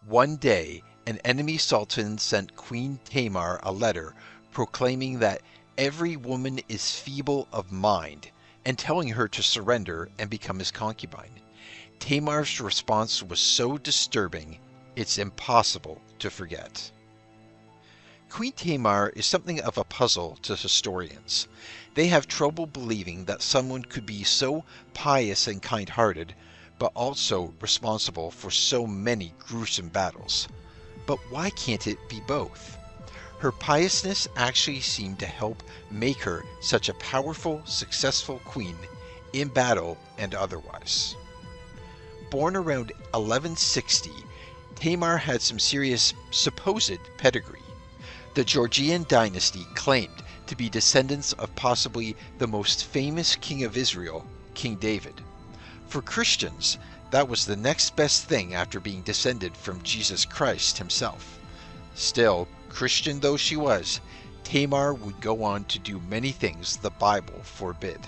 One day, an enemy sultan sent Queen Tamar a letter proclaiming that every woman is feeble of mind and telling her to surrender and become his concubine. Tamar's response was so disturbing, it's impossible to forget. Queen Tamar is something of a puzzle to historians. They have trouble believing that someone could be so pious and kind-hearted, but also responsible for so many gruesome battles. But why can't it be both? Her piousness actually seemed to help make her such a powerful, successful queen in battle and otherwise. Born around 1160, Tamar had some serious supposed pedigree. The Georgian dynasty claimed to be descendants of possibly the most famous king of Israel, King David. For Christians, that was the next best thing after being descended from Jesus Christ himself. Still, Christian though she was, Tamar would go on to do many things the Bible forbid.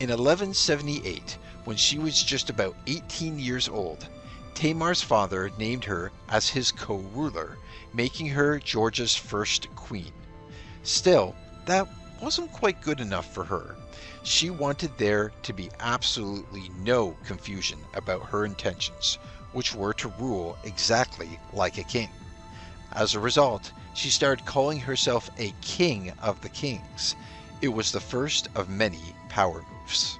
In 1178, when she was just about 18 years old, Tamar's father named her as his co-ruler, making her Georgia's first queen. Still, that wasn't quite good enough for her. She wanted there to be absolutely no confusion about her intentions, which were to rule exactly like a king. As a result, she started calling herself a king of the kings. It was the first of many power moves.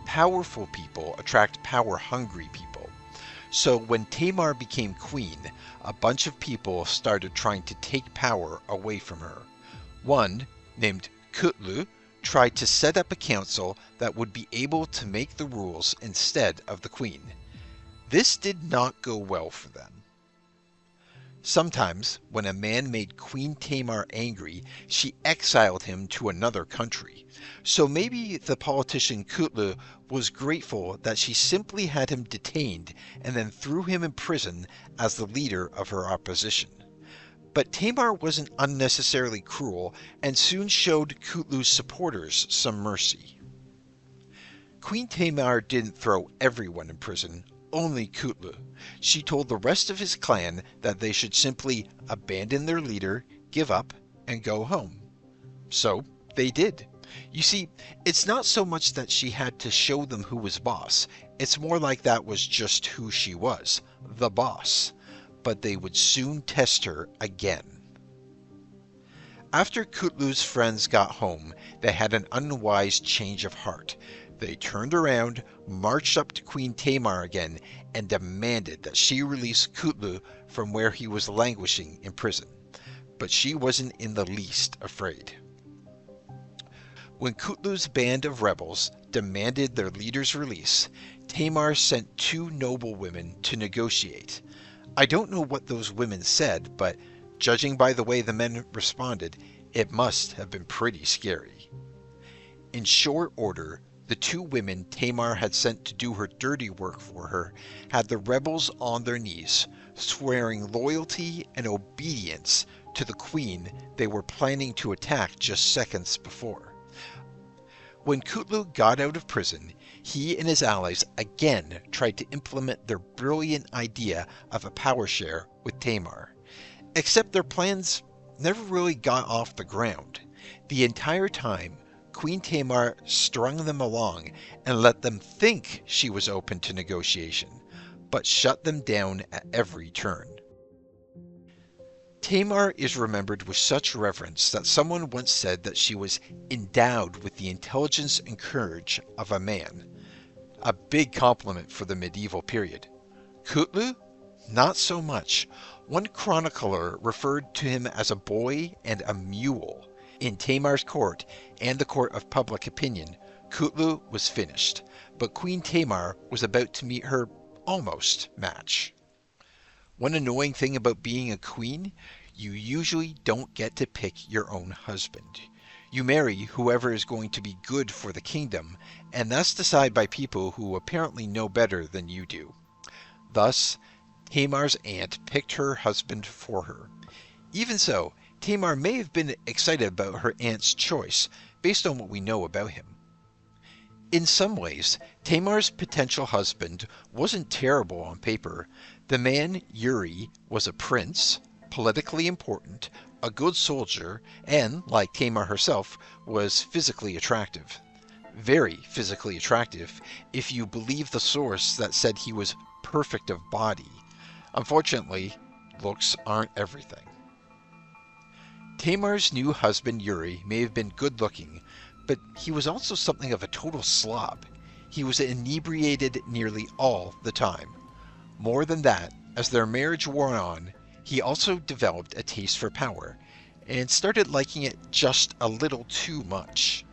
Powerful people attract power-hungry people. So when Tamar became queen, a bunch of people started trying to take power away from her. One, named Kutlu, tried to set up a council that would be able to make the rules instead of the queen. This did not go well for them. Sometimes, when a man made Queen Tamar angry, she exiled him to another country. So maybe the politician Kutlu was grateful that she simply had him detained and then threw him in prison as the leader of her opposition. But Tamar wasn't unnecessarily cruel and soon showed Kutlu's supporters some mercy. Queen Tamar didn't throw everyone in prison, only Kutlu. She told the rest of his clan that they should simply abandon their leader, give up, and go home. So they did. You see, it's not so much that she had to show them who was boss. It's more like that was just who she was, the boss. But they would soon test her again. After Kutlu's friends got home, they had an unwise change of heart. They turned around, marched up to Queen Tamar again, and demanded that she release Kutlu from where he was languishing in prison. But she wasn't in the least afraid. When Kutlu's band of rebels demanded their leader's release, Tamar sent two noble women to negotiate. I don't know what those women said, but judging by the way the men responded, it must have been pretty scary. In short order, the two women Tamar had sent to do her dirty work for her had the rebels on their knees, swearing loyalty and obedience to the queen they were planning to attack just seconds before. When Kutlu got out of prison, he and his allies again tried to implement their brilliant idea of a power share with Tamar. Except their plans never really got off the ground. The entire time, Queen Tamar strung them along and let them think she was open to negotiation, but shut them down at every turn. Tamar is remembered with such reverence that someone once said that she was endowed with the intelligence and courage of a man. A big compliment for the medieval period. Kutlu? Not so much. One chronicler referred to him as a boy and a mule. In Tamar's court and the court of public opinion, Kutlu was finished, but Queen Tamar was about to meet her almost match. One annoying thing about being a queen, you usually don't get to pick your own husband. You marry whoever is going to be good for the kingdom, and that's decided by people who apparently know better than you do. Thus, Tamar's aunt picked her husband for her. Even so, Tamar may have been excited about her aunt's choice, based on what we know about him. In some ways, Tamar's potential husband wasn't terrible on paper, The man, Yuri, was a prince, politically important, a good soldier, and, like Tamar herself, was physically attractive. Very physically attractive, if you believe the source that said he was perfect of body. Unfortunately, looks aren't everything. Tamar's new husband Yuri may have been good looking, but he was also something of a total slob. He was inebriated nearly all the time. More than that, as their marriage wore on, he also developed a taste for power and started liking it just a little too much.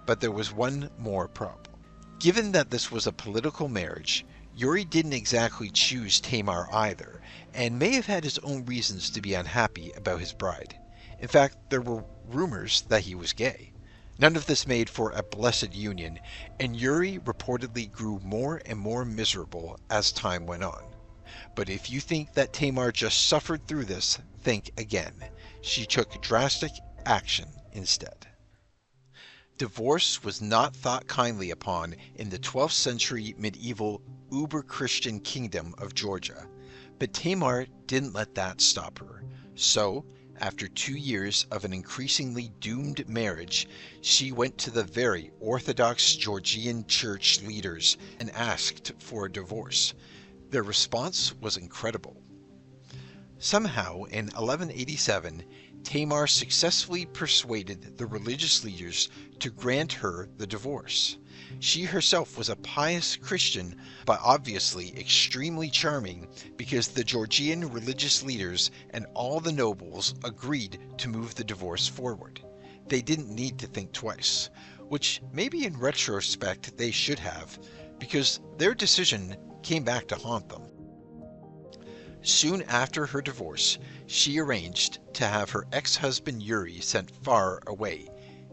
But there was one more problem. Given that this was a political marriage, Yuri didn't exactly choose Tamar either, and may have had his own reasons to be unhappy about his bride. In fact, there were rumors that he was gay. None of this made for a blessed union, and Yuri reportedly grew more and more miserable as time went on. But if you think that Tamar just suffered through this, think again. She took drastic action instead. Divorce was not thought kindly upon in the 12th century medieval uber-Christian kingdom of Georgia, but Tamar didn't let that stop her. So, after 2 years of an increasingly doomed marriage, she went to the very Orthodox Georgian church leaders and asked for a divorce. Their response was incredible. Somehow, in 1187, Tamar successfully persuaded the religious leaders to grant her the divorce. She herself was a pious Christian, but obviously extremely charming because the Georgian religious leaders and all the nobles agreed to move the divorce forward. They didn't need to think twice, which maybe in retrospect they should have, because their decision came back to haunt them. Soon after her divorce, she arranged to have her ex-husband Yuri sent far away,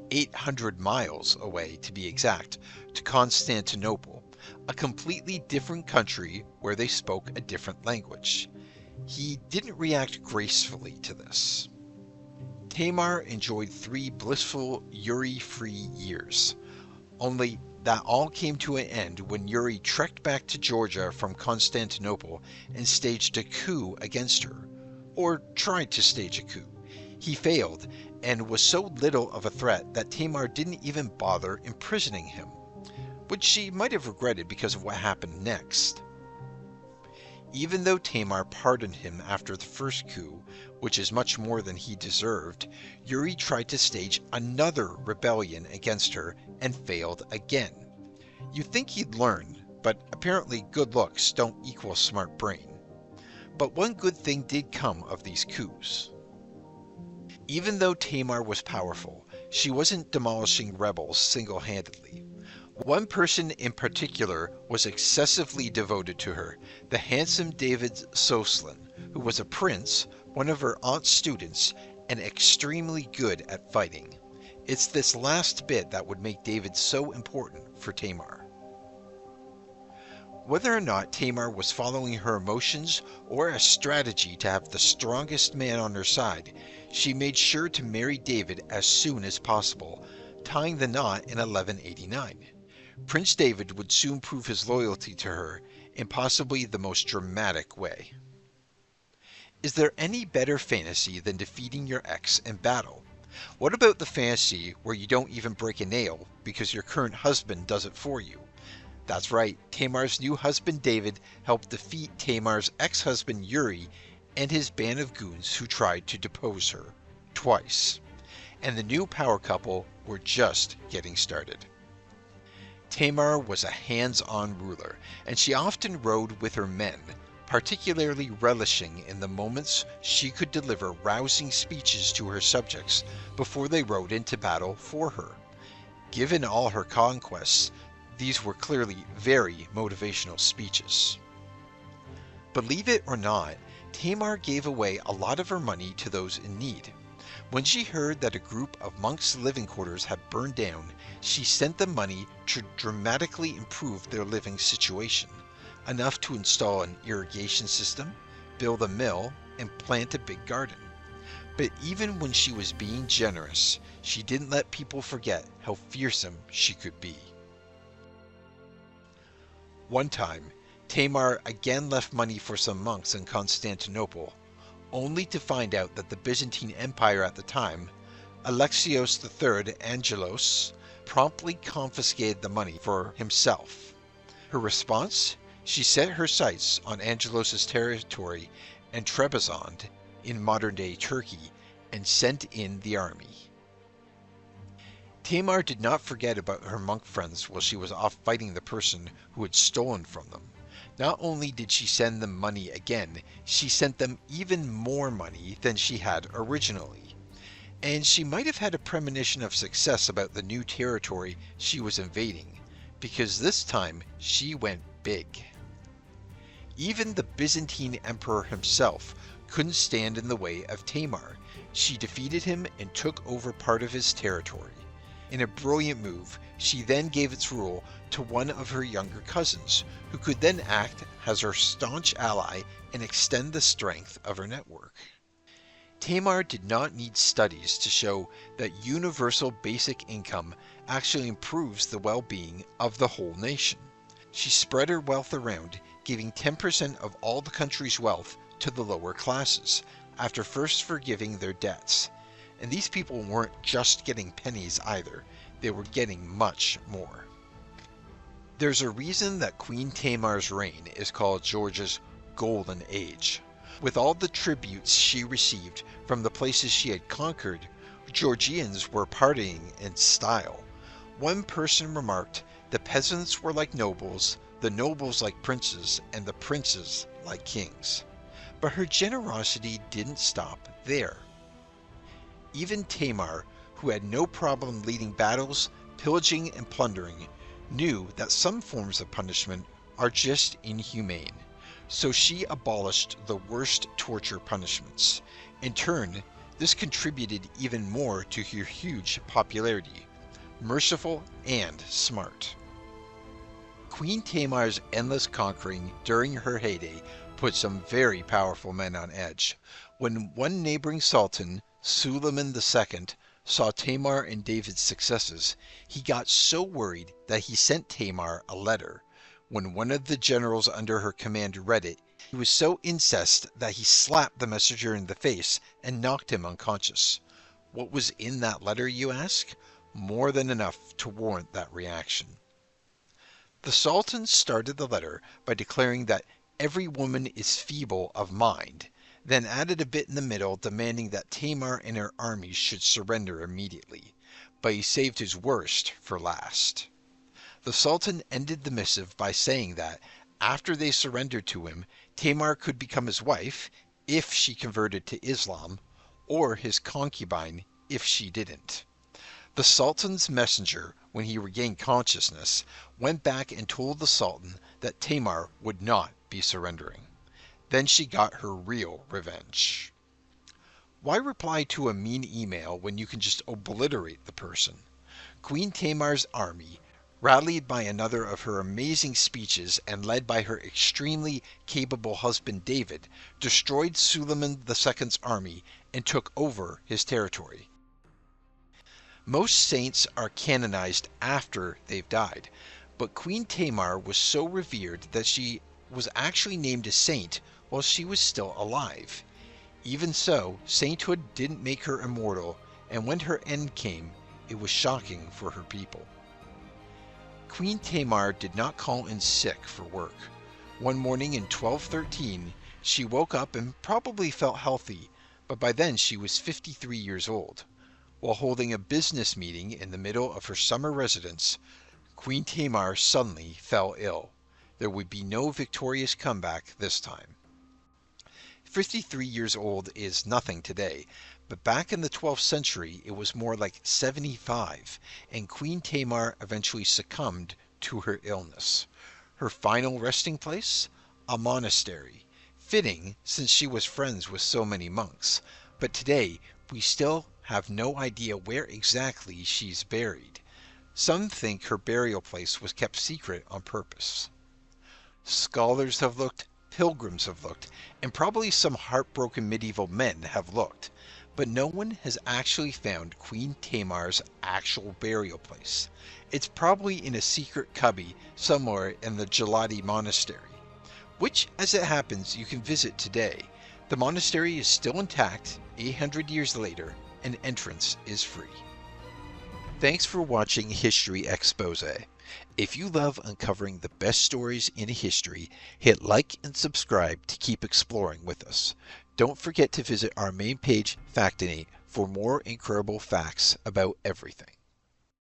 800 miles away to be exact, to Constantinople, a completely different country where they spoke a different language. He didn't react gracefully to this. Tamar enjoyed 3 blissful Yuri-free years. Only that all came to an end when Yuri trekked back to Georgia from Constantinople and staged a coup against her. Or tried to stage a coup. He failed, and was so little of a threat that Tamar didn't even bother imprisoning him, which she might have regretted because of what happened next. Even though Tamar pardoned him after the first coup, which is much more than he deserved, Yuri tried to stage another rebellion against her and failed again. You'd think he'd learn, but apparently good looks don't equal smart brain. But one good thing did come of these coups. Even though Tamar was powerful, she wasn't demolishing rebels single-handedly. One person in particular was excessively devoted to her, the handsome David Sultan, who was a prince, one of her aunt's students, and extremely good at fighting. It's this last bit that would make David so important for Tamar. Whether or not Tamar was following her emotions or a strategy to have the strongest man on her side, she made sure to marry David as soon as possible, tying the knot in 1189. Prince David would soon prove his loyalty to her in possibly the most dramatic way. Is there any better fantasy than defeating your ex in battle? What about the fantasy where you don't even break a nail because your current husband does it for you? That's right, Tamar's new husband David helped defeat Tamar's ex-husband Yuri and his band of goons who tried to depose her, twice. And the new power couple were just getting started. Tamar was a hands-on ruler, and she often rode with her men, particularly relishing in the moments she could deliver rousing speeches to her subjects before they rode into battle for her. Given all her conquests, these were clearly very motivational speeches. Believe it or not, Tamar gave away a lot of her money to those in need. When she heard that a group of monks' living quarters had burned down, she sent them money to dramatically improve their living situation, enough to install an irrigation system, build a mill, and plant a big garden. But even when she was being generous, she didn't let people forget how fearsome she could be. One time, Tamar again left money for some monks in Constantinople, only to find out that the Byzantine Empire at the time, Alexios III Angelos, promptly confiscated the money for himself. Her response? She set her sights on Angelos' territory and Trebizond in modern-day Turkey and sent in the army. Tamar did not forget about her monk friends while she was off fighting the person who had stolen from them. Not only did she send them money again, she sent them even more money than she had originally. And she might have had a premonition of success about the new territory she was invading, because this time she went big. Even the Byzantine emperor himself couldn't stand in the way of Tamar. She defeated him and took over part of his territory. In a brilliant move, she then gave its rule to one of her younger cousins, who could then act as her staunch ally and extend the strength of her network. Tamar did not need studies to show that universal basic income actually improves the well-being of the whole nation. She spread her wealth around, giving 10% of all the country's wealth to the lower classes, after first forgiving their debts. And these people weren't just getting pennies either, they were getting much more. There's a reason that Queen Tamar's reign is called Georgia's Golden Age. With all the tributes she received from the places she had conquered, Georgians were partying in style. One person remarked, the peasants were like nobles, the nobles like princes, and the princes like kings. But her generosity didn't stop there. Even Tamar, who had no problem leading battles, pillaging, and plundering, knew that some forms of punishment are just inhumane. So she abolished the worst torture punishments. In turn, this contributed even more to her huge popularity. Merciful and smart. Queen Tamar's endless conquering during her heyday put some very powerful men on edge. When one neighboring sultan, Sultan II, saw Tamar and David's successes, he got so worried that he sent Tamar a letter. When one of the generals under her command read it, he was so incensed that he slapped the messenger in the face and knocked him unconscious. What was in that letter, you ask? More than enough to warrant that reaction. The Sultan started the letter by declaring that every woman is feeble of mind, then added a bit in the middle demanding that Tamar and her armies should surrender immediately. But he saved his worst for last. The Sultan ended the missive by saying that, after they surrendered to him, Tamar could become his wife, if she converted to Islam, or his concubine, if she didn't. The Sultan's messenger, when he regained consciousness, went back and told the Sultan that Tamar would not be surrendering. Then she got her real revenge. Why reply to a mean email when you can just obliterate the person? Queen Tamar's army, rallied by another of her amazing speeches and led by her extremely capable husband David, destroyed Suleiman II's army and took over his territory. Most saints are canonized after they've died, but Queen Tamar was so revered that she was actually named a saint while she was still alive. Even so, sainthood didn't make her immortal, and when her end came, it was shocking for her people. Queen Tamar did not call in sick for work. One morning in 1213, she woke up and probably felt healthy, but by then she was 53 years old. While holding a business meeting in the middle of her summer residence, Queen Tamar suddenly fell ill. There would be no victorious comeback this time. 53 years old is nothing today, but back in the 12th century it was more like 75, and Queen Tamar eventually succumbed to her illness. Her final resting place? A monastery. Fitting, since she was friends with so many monks, but today we still have no idea where exactly she's buried. Some think her burial place was kept secret on purpose. Scholars have looked, pilgrims have looked, and probably some heartbroken medieval men have looked, but no one has actually found Queen Tamar's actual burial place. It's probably in a secret cubby somewhere in the Gelati monastery. which, as it happens, you can visit today. The monastery is still intact 800 years later, and entrance is free. Thanks for watching History Expose. If you love uncovering the best stories in history, hit like and subscribe to keep exploring with us. Don't forget to visit our main page, Factinate, for more incredible facts about everything.